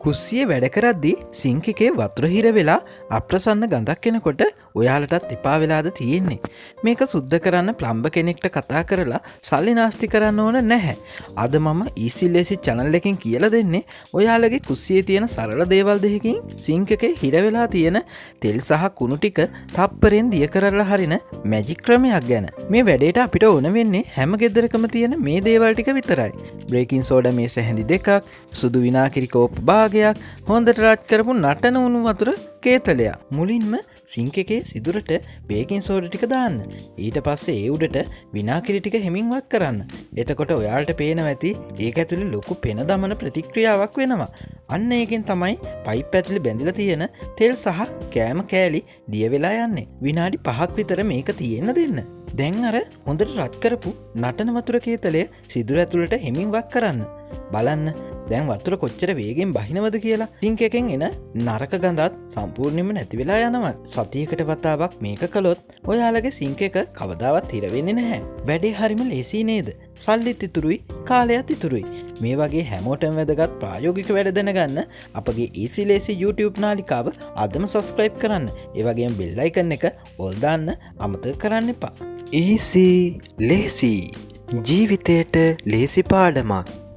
කුස්සිය වැඩ කරද්දි සිංක් එකේ වතුර හිර වෙලා අප්‍රසන්න ගඳක් එනකොට ඔයාලටත් එපා වෙලාද තියෙන්නේ. මේක සුද්ධ කරන්න ප්ලම්බ කෙනෙක්ට කතා කරලා සල්ලි නාස්ති කරන්න ඕන නැහැ. අද මම ඊසිල්ලේසි චැනල් එකෙන් කියලා දෙන්නේ ඔයාලගේ කුස්සියේ තියෙන සරල දේවල් දෙකකින් සිංක් එකේ හිර වෙලා තියෙන තෙල් සහ කුණු ටික තප්පරෙන් දිය කරලා හරින මැජික් ක්‍රමයක් ගැන. මේ වැඩේට අපිට ඕන වෙන්නේ හැම ගෙදරකම තියෙන මේ දේවල් ටික විතරයි. බ්‍රේකින් සෝඩා මේස හැඳි දෙකක්, සුදු විනාකිරි කෝප්ප භාගයක්, හොඳට රත් කරපු නටන උණු වතුර කේතලයක්. මුලින්ම සිංක් එකේ සිදුරට බේකින් සෝඩා ටික දාන්න. ඊට පස්සේ ඒ උඩට විනාකිරි ටික හෙමින් වක් කරන්න. එතකොට ඔයාලට පේනවා ඇති ඒක ඇතුලේ ලොකු පෙන දමන ප්‍රතික්‍රියාවක් වෙනවා. අන්න ඒකෙන් තමයි පයිප් ඇතුලේ බැඳිලා තියෙන තෙල් සහ කෑම කෑලි දිය වෙලා යන්නේ. විනාඩි 5ක් විතර මේක තියෙන්න දෙන්න. දැන් අර හොඳට රත් කරපු නටන වතුර කේතලය සිදුර ඇතුළට හෙමින් වක් කරන්න. බලන්න දැන් වතුර කොච්චර වේගෙන් බහිනවද කියලා. සිංක් එකෙන් එන නරක ගඳත් සම්පූර්ණයෙන්ම නැති වෙලා යනවා. සතියකට වතාවක් මේක කළොත් ඔයාලගේ සිංක් එක කවදාවත් හිර වෙන්නේ නැහැ. වැඩේ හරිම ලේසි නේද? සල්ලිත් ඉතුරුයි, කාලයත් ඉතුරුයි. මේ වගේ හැමෝටම වැදගත් ප්‍රායෝගික වැඩ දැනගන්න අපගේ easy lazy YouTube නාලිකාව අදම subscribe කරන්න. ඒ වගේම bell icon එක all දාන්න අමතක කරන්න එපා. easy lazy ජීවිතයට ලේසි පාඩමක්.